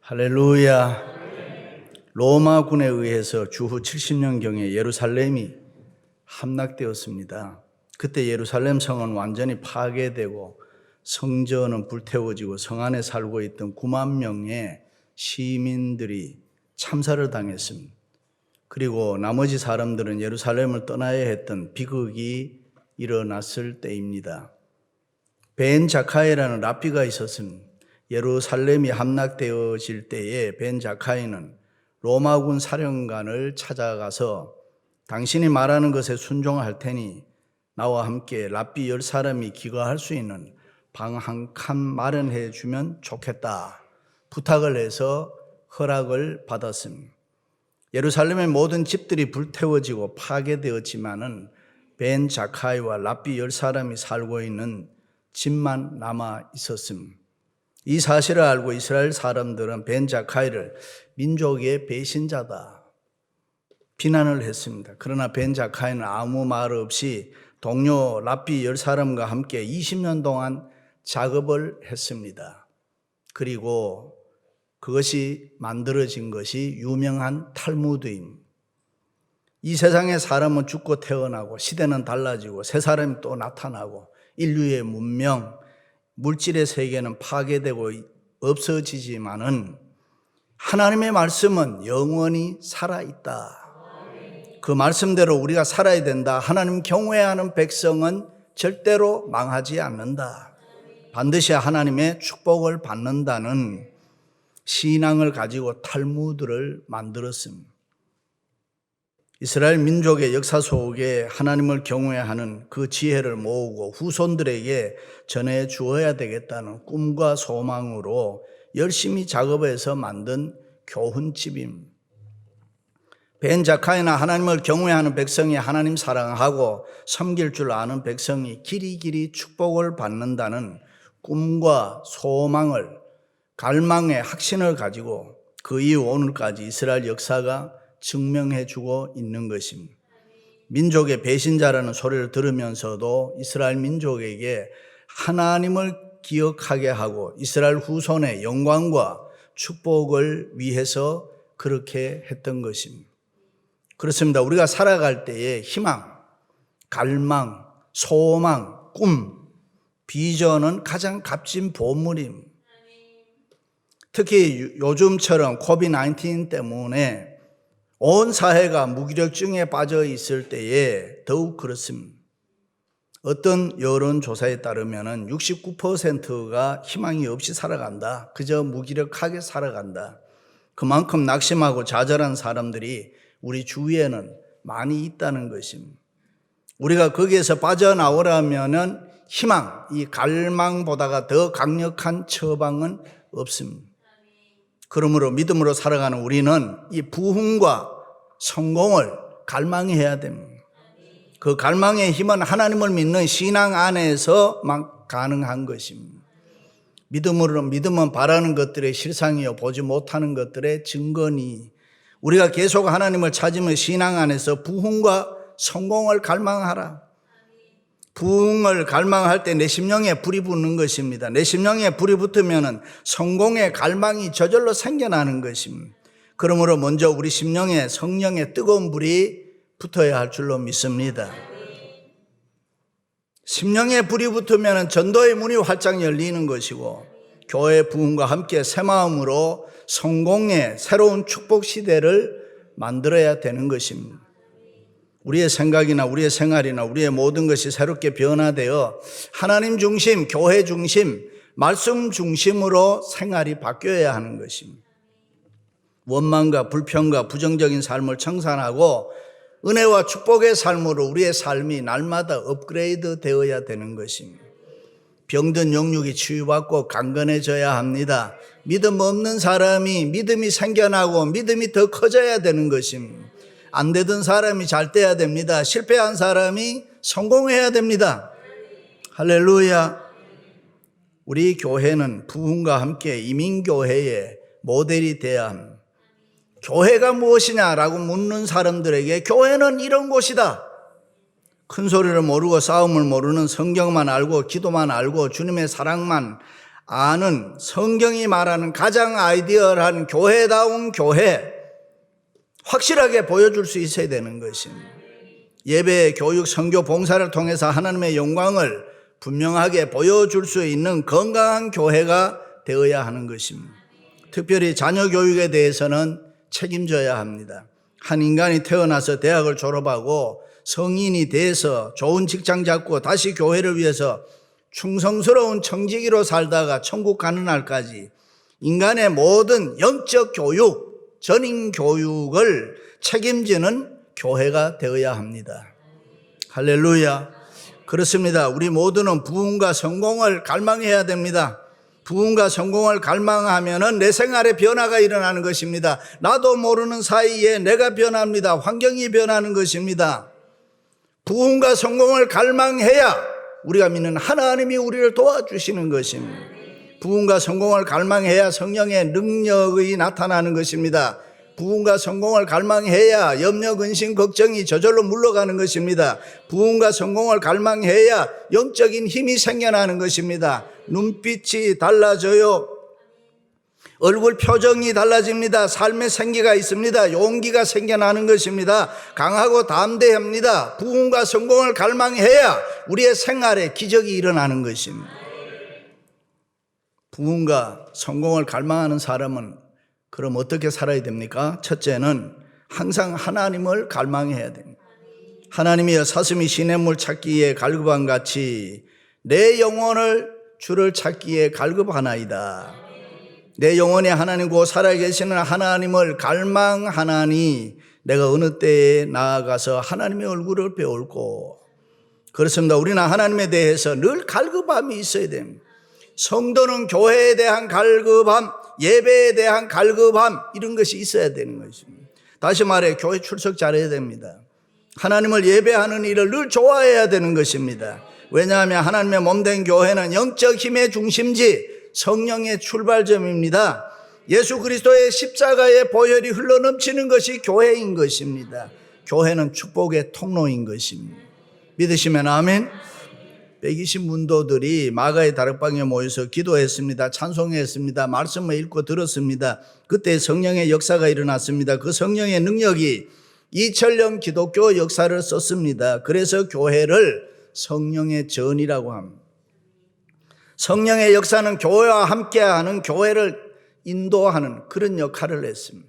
할렐루야. 로마군에 의해서 주후 70년경에 예루살렘이 함락되었습니다. 그때 예루살렘 성은 완전히 파괴되고 성전은 불태워지고 성 안에 살고 있던 9만 명의 시민들이 참사를 당했습니다. 그리고 나머지 사람들은 예루살렘을 떠나야 했던 비극이 일어났을 때입니다. 벤 자카이라는 랍비가 있었습니다. 예루살렘이 함락되어질 때에 벤 자카이는 로마군 사령관을 찾아가서 당신이 말하는 것에 순종할 테니 나와 함께 랍비 10사람이 기거할 수 있는 방 한 칸 마련해 주면 좋겠다 부탁을 해서 허락을 받았습니다. 예루살렘의 모든 집들이 불태워지고 파괴되었지만은 벤 자카이와 랍비 10사람이 살고 있는 집만 남아 있었습니다. 이 사실을 알고 이스라엘 사람들은 벤 자카이를 민족의 배신자다 비난을 했습니다. 그러나 벤 자카이는 아무 말 없이 동료 랍비 10사람과 함께 20년 동안 작업을 했습니다. 그리고 그것이 만들어진 것이 유명한 탈무드입니다. 이 세상의 사람은 죽고 태어나고 시대는 달라지고 새 사람이 또 나타나고 인류의 문명, 물질의 세계는 파괴되고 없어지지만은 하나님의 말씀은 영원히 살아있다. 그 말씀대로 우리가 살아야 된다. 하나님 경외하는 백성은 절대로 망하지 않는다. 반드시 하나님의 축복을 받는다는 신앙을 가지고 탈무드를 만들었습니다. 이스라엘 민족의 역사 속에 하나님을 경외하는 그 지혜를 모으고 후손들에게 전해 주어야 되겠다는 꿈과 소망으로 열심히 작업해서 만든 교훈집입니다. 벤 자카이나 하나님을 경외하는 백성이 하나님 사랑하고 섬길 줄 아는 백성이 길이길이 축복을 받는다는 꿈과 소망을 갈망의 확신을 가지고 그 이후 오늘까지 이스라엘 역사가 증명해 주고 있는 것입니다. 민족의 배신자라는 소리를 들으면서도 이스라엘 민족에게 하나님을 기억하게 하고 이스라엘 후손의 영광과 축복을 위해서 그렇게 했던 것입니다. 그렇습니다. 우리가 살아갈 때에 희망, 갈망, 소망, 꿈, 비전은 가장 값진 보물입니다. 특히 요즘처럼 코비드-19 때문에 온 사회가 무기력증에 빠져 있을 때에 더욱 그렇습니다. 어떤 여론조사에 따르면 69%가 희망이 없이 살아간다. 그저 무기력하게 살아간다. 그만큼 낙심하고 좌절한 사람들이 우리 주위에는 많이 있다는 것입니다. 우리가 거기에서 빠져나오려면 희망, 이 갈망보다가 더 강력한 처방은 없습니다. 그러므로 믿음으로 살아가는 우리는 이 부흥과 성공을 갈망해야 됩니다. 그 갈망의 힘은 하나님을 믿는 신앙 안에서만 가능한 것입니다. 믿음은 바라는 것들의 실상이요 보지 못하는 것들의 증거니 우리가 계속 하나님을 찾으며 신앙 안에서 부흥과 성공을 갈망하라. 부흥을 갈망할 때 내 심령에 불이 붙는 것입니다. 내 심령에 불이 붙으면 성공의 갈망이 저절로 생겨나는 것입니다. 그러므로 먼저 우리 심령에 성령의 뜨거운 불이 붙어야 할 줄로 믿습니다. 심령에 불이 붙으면 전도의 문이 활짝 열리는 것이고 교회 부흥과 함께 새 마음으로 성공의 새로운 축복 시대를 만들어야 되는 것입니다. 우리의 생각이나 우리의 생활이나 우리의 모든 것이 새롭게 변화되어 하나님 중심, 교회 중심, 말씀 중심으로 생활이 바뀌어야 하는 것입니다. 원망과 불평과 부정적인 삶을 청산하고 은혜와 축복의 삶으로 우리의 삶이 날마다 업그레이드 되어야 되는 것입니다. 병든 영육이 치유받고 강건해져야 합니다. 믿음 없는 사람이 믿음이 생겨나고 믿음이 더 커져야 되는 것입니다. 안 되던 사람이 잘 돼야 됩니다. 실패한 사람이 성공해야 됩니다. 할렐루야. 우리 교회는 부흥과 함께 이민교회의 모델이 돼야 합니다. 교회가 무엇이냐라고 묻는 사람들에게 교회는 이런 곳이다. 큰 소리를 모르고 싸움을 모르는 성경만 알고 기도만 알고 주님의 사랑만 아는 성경이 말하는 가장 아이디어한 교회다운 교회 확실하게 보여줄 수 있어야 되는 것입니다. 예배, 교육, 선교, 봉사를 통해서 하나님의 영광을 분명하게 보여줄 수 있는 건강한 교회가 되어야 하는 것입니다. 특별히 자녀 교육에 대해서는 책임져야 합니다. 한 인간이 태어나서 대학을 졸업하고 성인이 돼서 좋은 직장 잡고 다시 교회를 위해서 충성스러운 청지기로 살다가 천국 가는 날까지 인간의 모든 영적 교육, 전인 교육을 책임지는 교회가 되어야 합니다. 할렐루야. 그렇습니다. 우리 모두는 부흥과 성공을 갈망해야 됩니다. 부흥과 성공을 갈망하면은 내 생활에 변화가 일어나는 것입니다. 나도 모르는 사이에 내가 변합니다. 환경이 변하는 것입니다. 부흥과 성공을 갈망해야 우리가 믿는 하나님이 우리를 도와주시는 것입니다. 부흥과 성공을 갈망해야 성령의 능력이 나타나는 것입니다. 부흥과 성공을 갈망해야 염려, 근심, 걱정이 저절로 물러가는 것입니다. 부흥과 성공을 갈망해야 영적인 힘이 생겨나는 것입니다. 눈빛이 달라져요. 얼굴 표정이 달라집니다. 삶의 생기가 있습니다. 용기가 생겨나는 것입니다. 강하고 담대합니다. 부흥과 성공을 갈망해야 우리의 생활에 기적이 일어나는 것입니다. 부흥과 성공을 갈망하는 사람은 그럼 어떻게 살아야 됩니까? 첫째는 항상 하나님을 갈망해야 됩니다. 하나님이여 사슴이 시냇물 찾기에 갈급한 같이 내 영혼을 주를 찾기에 갈급하나이다. 내 영혼이 하나님 곧 살아계시는 하나님을 갈망하나니 내가 어느 때에 나아가서 하나님의 얼굴을 배울고. 그렇습니다. 우리는 하나님에 대해서 늘 갈급함이 있어야 됩니다. 성도는 교회에 대한 갈급함, 예배에 대한 갈급함 이런 것이 있어야 되는 것입니다. 다시 말해 교회 출석 잘해야 됩니다. 하나님을 예배하는 일을 늘 좋아해야 되는 것입니다. 왜냐하면 하나님의 몸된 교회는 영적 힘의 중심지, 성령의 출발점입니다. 예수 그리스도의 십자가의 보혈이 흘러넘치는 것이 교회인 것입니다. 교회는 축복의 통로인 것입니다. 믿으시면 아멘. 120문도들이 마가의 다락방에 모여서 기도했습니다. 찬송했습니다. 말씀을 읽고 들었습니다. 그때 성령의 역사가 일어났습니다. 그 성령의 능력이 2000년 기독교 역사를 썼습니다. 그래서 교회를 성령의 전이라고 합니다. 성령의 역사는 교회와 함께하는, 교회를 인도하는 그런 역할을 했습니다.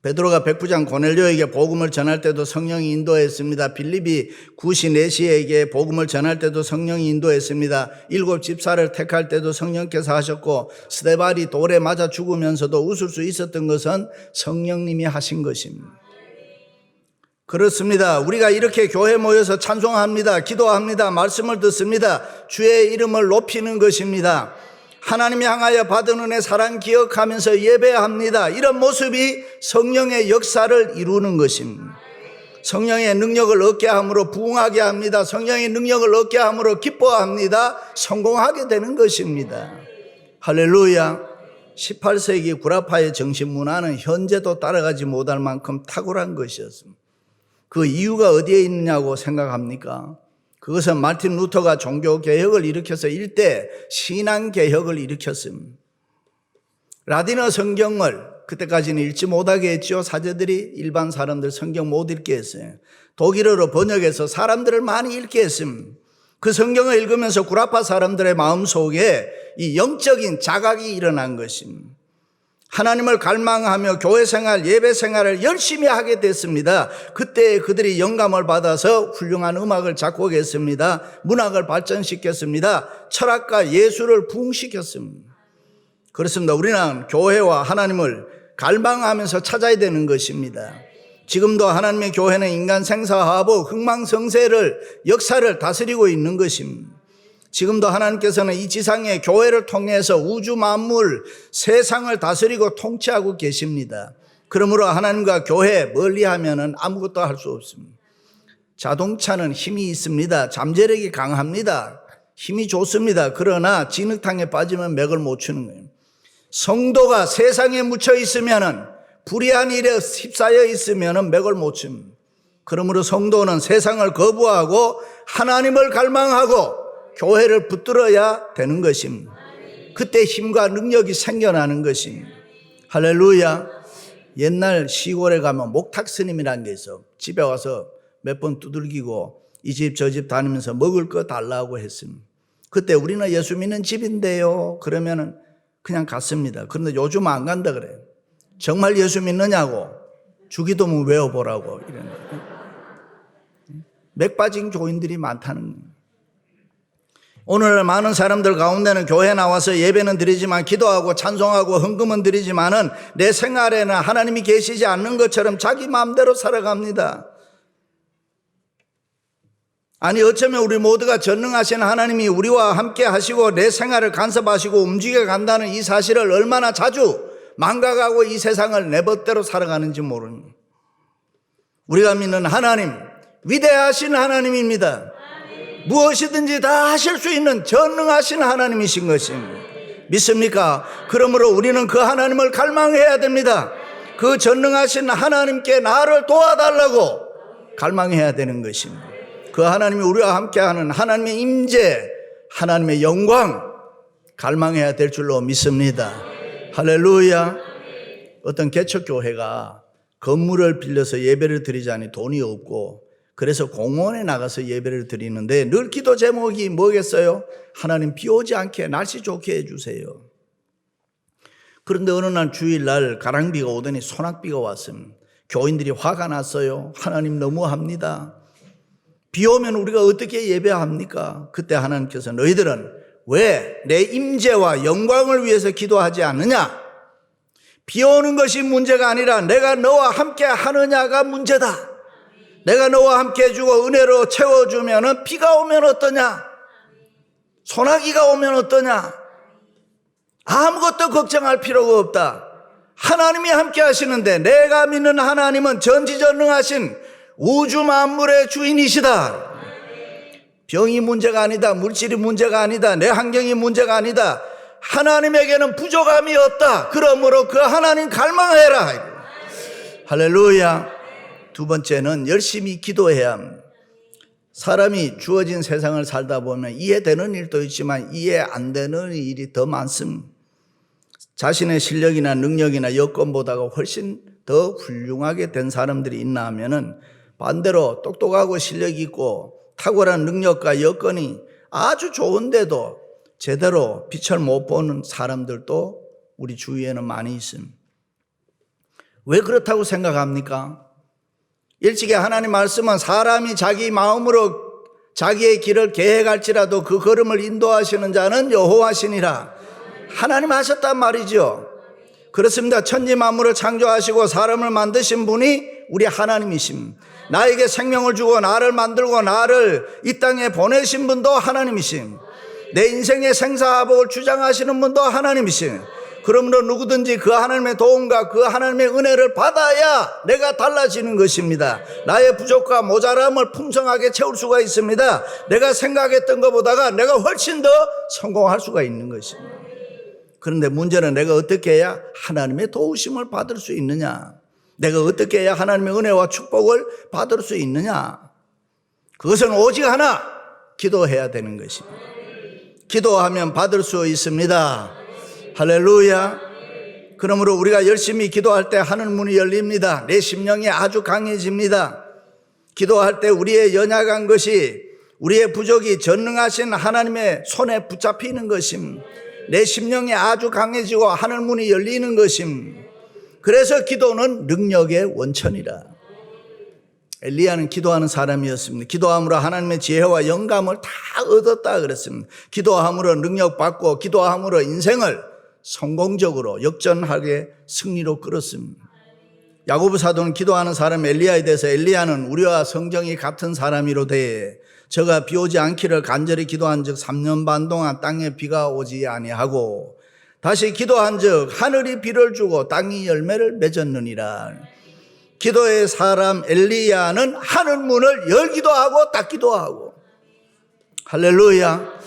베드로가 백부장 고넬료에게 복음을 전할 때도 성령이 인도했습니다. 빌립이 구시 내시에게 복음을 전할 때도 성령이 인도했습니다. 7 집사를 택할 때도 성령께서 하셨고, 스데반이 돌에 맞아 죽으면서도 웃을 수 있었던 것은 성령님이 하신 것입니다. 그렇습니다. 우리가 이렇게 교회 모여서 찬송합니다. 기도합니다. 말씀을 듣습니다. 주의 이름을 높이는 것입니다. 하나님이 향하여 받은 은혜 사랑 기억하면서 예배합니다. 이런 모습이 성령의 역사를 이루는 것입니다. 성령의 능력을 얻게 함으로 부흥하게 합니다. 성령의 능력을 얻게 함으로 기뻐합니다. 성공하게 되는 것입니다. 할렐루야. 18세기 구라파의 정신문화는 현재도 따라가지 못할 만큼 탁월한 것이었습니다. 그 이유가 어디에 있느냐고 생각합니까? 그것은 마틴 루터가 종교개혁을 일으켜서 일대 신앙개혁을 일으켰습니다. 라틴어 성경을 그때까지는 읽지 못하게 했죠. 사제들이 일반 사람들 성경 못 읽게 했어요. 독일어로 번역해서 사람들을 많이 읽게 했습니다. 그 성경을 읽으면서 구라파 사람들의 마음속에 이 영적인 자각이 일어난 것입니다. 하나님을 갈망하며 교회 생활, 예배 생활을 열심히 하게 됐습니다. 그때 그들이 영감을 받아서 훌륭한 음악을 작곡했습니다. 문학을 발전시켰습니다. 철학과 예술을 부흥시켰습니다. 그렇습니다. 우리는 교회와 하나님을 갈망하면서 찾아야 되는 것입니다. 지금도 하나님의 교회는 인간 생사화복, 흥망성쇠를, 역사를 다스리고 있는 것입니다. 지금도 하나님께서는 이 지상의 교회를 통해서 우주 만물, 세상을 다스리고 통치하고 계십니다. 그러므로 하나님과 교회 멀리하면은 아무것도 할 수 없습니다. 자동차는 힘이 있습니다. 잠재력이 강합니다. 힘이 좋습니다. 그러나 진흙탕에 빠지면 맥을 못 추는 거예요. 성도가 세상에 묻혀 있으면은, 불의한 일에 휩싸여 있으면은 맥을 못 춥니다. 그러므로 성도는 세상을 거부하고 하나님을 갈망하고 교회를 붙들어야 되는 것입니다. 그때 힘과 능력이 생겨나는 것입니다. 할렐루야. 옛날 시골에 가면 목탁 스님이라는 게 있어. 집에 와서 몇 번 두들기고 이 집 저 집 다니면서 먹을 거 달라고 했습니다. 그때 우리는 예수 믿는 집인데요. 그러면은 그냥 갔습니다. 그런데 요즘 안 간다 그래요. 정말 예수 믿느냐고 주기도문 외워보라고 이러는 거예요. 맥 빠진 교인들이 많다는 거예요. 오늘 많은 사람들 가운데는 교회 나와서 예배는 드리지만 기도하고 찬송하고 헌금은 드리지만은 내 생활에는 하나님이 계시지 않는 것처럼 자기 마음대로 살아갑니다. 아니 어쩌면 우리 모두가 전능하신 하나님이 우리와 함께 하시고 내 생활을 간섭하시고 움직여 간다는 이 사실을 얼마나 자주 망각하고 이 세상을 내 멋대로 살아가는지 모릅니다. 우리가 믿는 하나님 위대하신 하나님입니다. 무엇이든지 다 하실 수 있는 전능하신 하나님이신 것입니다. 믿습니까? 그러므로 우리는 그 하나님을 갈망해야 됩니다. 그 전능하신 하나님께 나를 도와달라고 갈망해야 되는 것입니다. 그 하나님이 우리와 함께하는 하나님의 임재, 하나님의 영광 갈망해야 될 줄로 믿습니다. 할렐루야. 어떤 개척교회가 건물을 빌려서 예배를 드리자니 돈이 없고 그래서 공원에 나가서 예배를 드리는데 늘 기도 제목이 뭐겠어요? 하나님 비 오지 않게 날씨 좋게 해주세요. 그런데 어느 날 주일날 가랑비가 오더니 소낙비가 왔습니다. 교인들이 화가 났어요. 하나님 너무합니다. 비 오면 우리가 어떻게 예배합니까? 그때 하나님께서 너희들은 왜 내 임재와 영광을 위해서 기도하지 않느냐? 비 오는 것이 문제가 아니라 내가 너와 함께 하느냐가 문제다. 내가 너와 함께 해주고 은혜로 채워주면 비가 오면 어떠냐? 소나기가 오면 어떠냐? 아무것도 걱정할 필요가 없다. 하나님이 함께 하시는데 내가 믿는 하나님은 전지전능하신 우주 만물의 주인이시다. 병이 문제가 아니다. 물질이 문제가 아니다. 내 환경이 문제가 아니다. 하나님에게는 부족함이 없다. 그러므로 그 하나님 갈망해라. 할렐루야. 두 번째는 열심히 기도해야 합니다. 사람이 주어진 세상을 살다 보면 이해되는 일도 있지만 이해 안 되는 일이 더 많습니다. 자신의 실력이나 능력이나 여건보다가 훨씬 더 훌륭하게 된 사람들이 있나 하면은 반대로 똑똑하고 실력이 있고 탁월한 능력과 여건이 아주 좋은데도 제대로 빛을 못 보는 사람들도 우리 주위에는 많이 있습니다. 왜 그렇다고 생각합니까? 일찍이 하나님 말씀은 사람이 자기 마음으로 자기의 길을 계획할지라도 그 걸음을 인도하시는 자는 여호와시니라. 하나님 하셨단 말이죠. 그렇습니다. 천지 만물을 창조하시고 사람을 만드신 분이 우리 하나님이십니다. 나에게 생명을 주고 나를 만들고 나를 이 땅에 보내신 분도 하나님이십니다. 내 인생의 생사복을 주장하시는 분도 하나님이십니다. 그러므로 누구든지 그 하나님의 도움과 그 하나님의 은혜를 받아야 내가 달라지는 것입니다. 나의 부족과 모자람을 풍성하게 채울 수가 있습니다. 내가 생각했던 것보다가 내가 훨씬 더 성공할 수가 있는 것입니다. 그런데 문제는 내가 어떻게 해야 하나님의 도우심을 받을 수 있느냐? 내가 어떻게 해야 하나님의 은혜와 축복을 받을 수 있느냐? 그것은 오직 하나, 기도해야 되는 것입니다. 기도하면 받을 수 있습니다. 할렐루야. 그러므로 우리가 열심히 기도할 때 하늘 문이 열립니다. 내 심령이 아주 강해집니다. 기도할 때 우리의 연약한 것이, 우리의 부족이 전능하신 하나님의 손에 붙잡히는 것입니다. 내 심령이 아주 강해지고 하늘 문이 열리는 것입니다. 그래서 기도는 능력의 원천이라. 엘리야는 기도하는 사람이었습니다. 기도함으로 하나님의 지혜와 영감을 다 얻었다 그랬습니다. 기도함으로 능력받고 기도함으로 인생을 성공적으로 역전하게 승리로 끌었습니다. 야고보 사도는 기도하는 사람 엘리야에 대해서 엘리야는 우리와 성정이 같은 사람이로되 저가 비 오지 않기를 간절히 기도한 즉 3년 반 동안 땅에 비가 오지 아니하고 다시 기도한 즉 하늘이 비를 주고 땅이 열매를 맺었느니라. 기도의 사람 엘리야는 하늘 문을 열기도 하고 닫기도 하고. 할렐루야.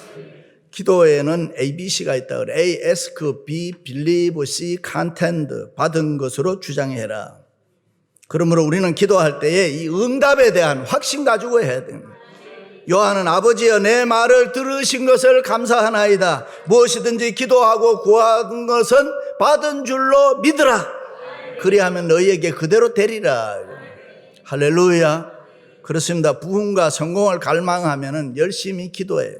기도에는 ABC가 있다 그래. A, ask, B, believe, C, contend. 받은 것으로 주장해라. 그러므로 우리는 기도할 때에 이 응답에 대한 확신 가지고 해야 됩니다. 요한은 아버지여 내 말을 들으신 것을 감사하나이다. 무엇이든지 기도하고 구한 것은 받은 줄로 믿으라. 그리하면 너희에게 그대로 되리라. 할렐루야. 그렇습니다. 부흥과 성공을 갈망하면 열심히 기도해요.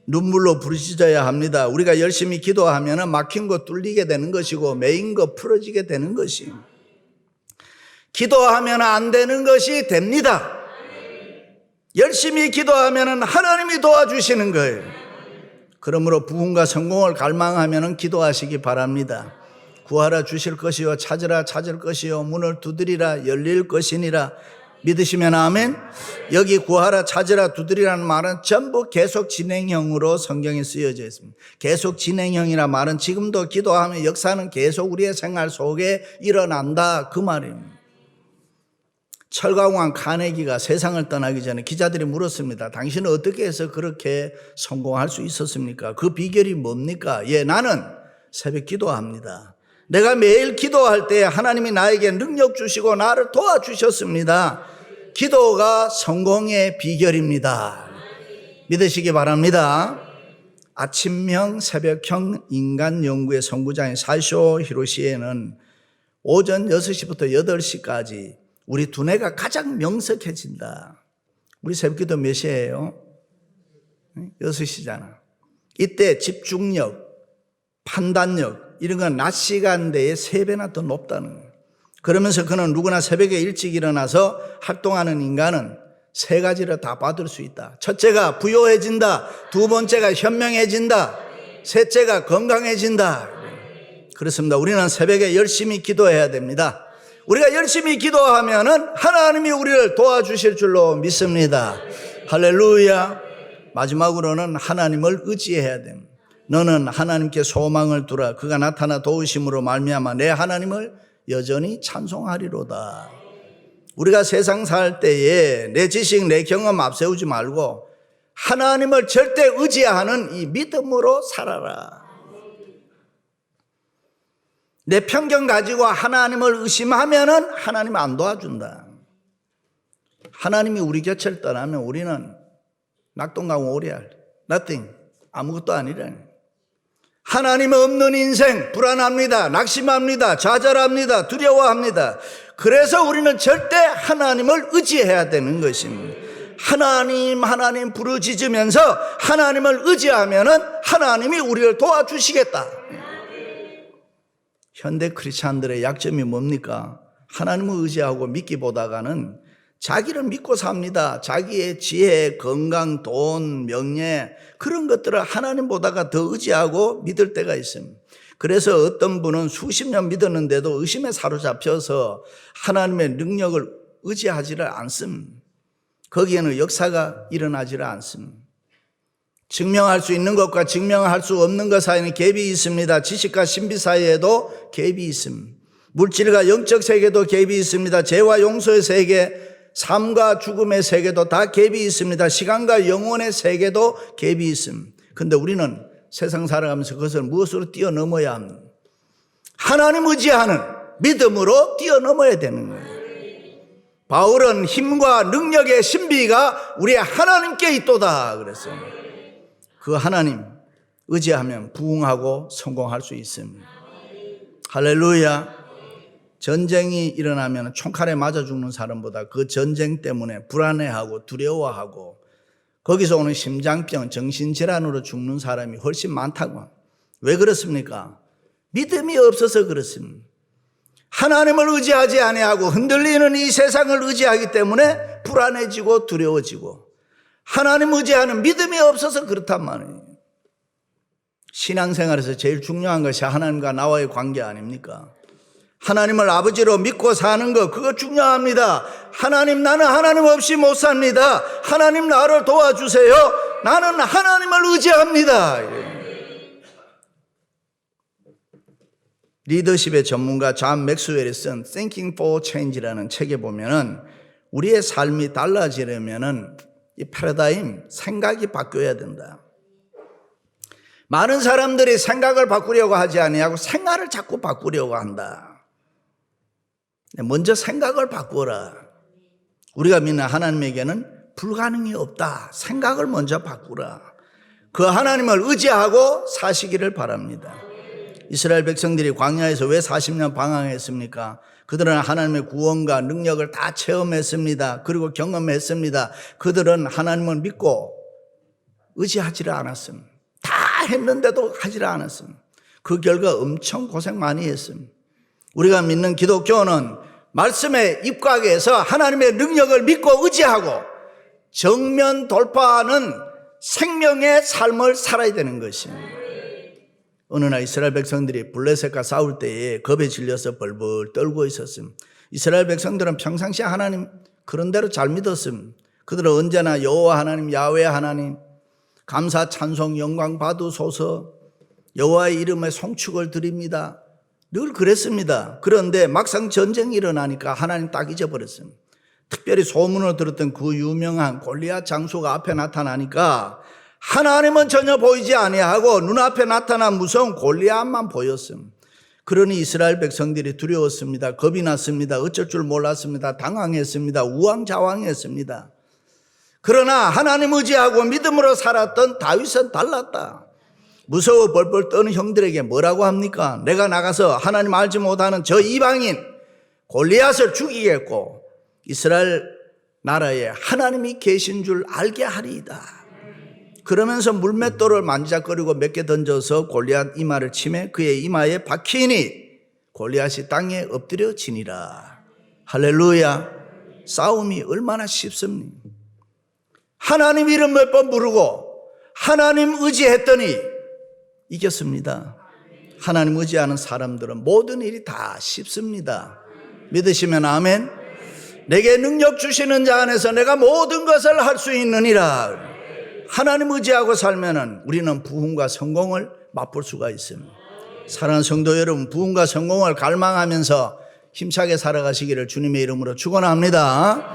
눈물로 부르짖어야 합니다. 우리가 열심히 기도하면 막힌 거 뚫리게 되는 것이고 메인 거 풀어지게 되는 것이. 기도하면 안 되는 것이 됩니다. 열심히 기도하면 하나님이 도와주시는 거예요. 그러므로 부흥과 성공을 갈망하면 기도하시기 바랍니다. 구하라 주실 것이요 찾으라 찾을 것이요 문을 두드리라 열릴 것이니라. 믿으시면 아멘. 여기 구하라 찾으라 두드리라는 말은 전부 계속 진행형으로 성경에 쓰여져 있습니다. 계속 진행형이라 말은 지금도 기도하면 역사는 계속 우리의 생활 속에 일어난다 그 말입니다. 철강왕 카네기가 세상을 떠나기 전에 기자들이 물었습니다. 당신은 어떻게 해서 그렇게 성공할 수 있었습니까? 그 비결이 뭡니까? 예, 나는 새벽 기도합니다. 내가 매일 기도할 때 하나님이 나에게 능력 주시고 나를 도와주셨습니다. 기도가 성공의 비결입니다. 믿으시기 바랍니다. 아침형, 새벽형 인간 연구의 선구자인 사이쇼 히로시에는 오전 6시부터 8시까지 우리 두뇌가 가장 명석해진다. 우리 새벽기도 몇 시예요? 6시잖아. 이때 집중력, 판단력 이런 건 낮 시간대에 3배나 더 높다는 거예요. 그러면서 그는 누구나 새벽에 일찍 일어나서 활동하는 인간은 3가지를 다 받을 수 있다. 첫째가 부유해진다. 두 번째가 현명해진다. 셋째가 건강해진다. 그렇습니다. 우리는 새벽에 열심히 기도해야 됩니다. 우리가 열심히 기도하면은 하나님이 우리를 도와주실 줄로 믿습니다. 할렐루야. 마지막으로는 하나님을 의지해야 됩니다. 너는 하나님께 소망을 두라. 그가 나타나 도우심으로 말미암아 내 하나님을 여전히 찬송하리로다. 우리가 세상 살 때에 내 지식, 내 경험 앞세우지 말고 하나님을 절대 의지하는 이 믿음으로 살아라. 내 편견 가지고 하나님을 의심하면은 하나님 안 도와준다. 하나님이 우리 곁을 떠나면 우리는 낙동강 오리알, nothing, 아무것도 아니라. 하나님 없는 인생 불안합니다. 낙심합니다. 좌절합니다. 두려워합니다. 그래서 우리는 절대 하나님을 의지해야 되는 것입니다. 하나님 부르짖으면서 하나님을 의지하면은 하나님이 우리를 도와주시겠다. 현대 크리스찬들의 약점이 뭡니까? 하나님을 의지하고 믿기보다가는 자기를 믿고 삽니다. 자기의 지혜, 건강, 돈, 명예 그런 것들을 하나님보다가 더 의지하고 믿을 때가 있습니다. 그래서 어떤 분은 수십 년 믿었는데도 의심에 사로잡혀서 하나님의 능력을 의지하지를 않습니다. 거기에는 역사가 일어나지를 않습니다. 증명할 수 있는 것과 증명할 수 없는 것 사이에는 갭이 있습니다. 지식과 신비 사이에도 갭이 있습니다. 물질과 영적 세계도 갭이 있습니다. 죄와 용서의 세계, 삶과 죽음의 세계도 다 갭이 있습니다. 시간과 영혼의 세계도 갭이 있습니다. 그런데 우리는 세상 살아가면서 그것을 무엇으로 뛰어넘어야 합니까? 하나님 의지하는 믿음으로 뛰어넘어야 되는 거예요. 바울은 힘과 능력의 신비가 우리 하나님께 있도다 그랬어요. 그 하나님 의지하면 부흥하고 성공할 수 있습니다. 할렐루야. 전쟁이 일어나면 총칼에 맞아 죽는 사람보다 그 전쟁 때문에 불안해하고 두려워하고 거기서 오는 심장병, 정신질환으로 죽는 사람이 훨씬 많다고. 왜 그렇습니까? 믿음이 없어서 그렇습니다. 하나님을 의지하지 아니하고 흔들리는 이 세상을 의지하기 때문에 불안해지고 두려워지고 하나님 의지하는 믿음이 없어서 그렇단 말이에요. 신앙생활에서 제일 중요한 것이 하나님과 나와의 관계 아닙니까? 하나님을 아버지로 믿고 사는 것 그거 중요합니다. 하나님 나는 하나님 없이 못 삽니다. 하나님 나를 도와주세요. 나는 하나님을 의지합니다. 리더십의 전문가 존 맥스웰이 쓴 Thinking for Change라는 책에 보면은 우리의 삶이 달라지려면은 이 패러다임, 생각이 바뀌어야 된다. 많은 사람들이 생각을 바꾸려고 하지 아니하고 생활을 자꾸 바꾸려고 한다. 먼저 생각을 바꾸어라. 우리가 믿는 하나님에게는 불가능이 없다. 생각을 먼저 바꾸라. 그 하나님을 의지하고 사시기를 바랍니다. 이스라엘 백성들이 광야에서 왜 40년 방황했습니까? 그들은 하나님의 구원과 능력을 다 체험했습니다. 그리고 경험했습니다. 그들은 하나님을 믿고 의지하지를 않았습니다. 다 했는데도 하지를 않았습니다. 그 결과 엄청 고생 많이 했습니다. 우리가 믿는 기독교는 말씀에 입각해서 하나님의 능력을 믿고 의지하고 정면 돌파하는 생명의 삶을 살아야 되는 것입니다. 어느 날 이스라엘 백성들이 블레셋과 싸울 때에 겁에 질려서 벌벌 떨고 있었습니다. 이스라엘 백성들은 평상시에 하나님 그런 대로 잘 믿었습니다. 그들은 언제나 여호와 하나님, 야훼 하나님 감사 찬송 영광 받으소서, 여호와의 이름에 송축을 드립니다. 늘 그랬습니다. 그런데 막상 전쟁이 일어나니까 하나님 딱 잊어버렸습니다. 특별히 소문을 들었던 그 유명한 골리앗 장수가 앞에 나타나니까 하나님은 전혀 보이지 아니하고 눈앞에 나타난 무서운 골리앗만 보였습니다. 그러니 이스라엘 백성들이 두려웠습니다. 겁이 났습니다. 어쩔 줄 몰랐습니다. 당황했습니다. 우왕좌왕했습니다. 그러나 하나님 의지하고 믿음으로 살았던 다윗은 달랐다. 무서워 벌벌 떠는 형들에게 뭐라고 합니까? 내가 나가서 하나님 알지 못하는 저 이방인 골리앗을 죽이겠고 이스라엘 나라에 하나님이 계신 줄 알게 하리이다. 그러면서 물맷돌을 만지작거리고 몇 개 던져서 골리앗 이마를 치매 그의 이마에 박히니 골리앗이 땅에 엎드려 지니라. 할렐루야. 싸움이 얼마나 쉽습니까? 하나님 이름 몇 번 부르고 하나님 의지했더니 이겼습니다. 하나님 의지하는 사람들은 모든 일이 다 쉽습니다. 믿으시면 아멘. 내게 능력 주시는 자 안에서 내가 모든 것을 할 수 있느니라. 하나님 의지하고 살면은 우리는 부흥과 성공을 맛볼 수가 있습니다. 사랑하는 성도 여러분, 부흥과 성공을 갈망하면서 힘차게 살아가시기를 주님의 이름으로 축원합니다.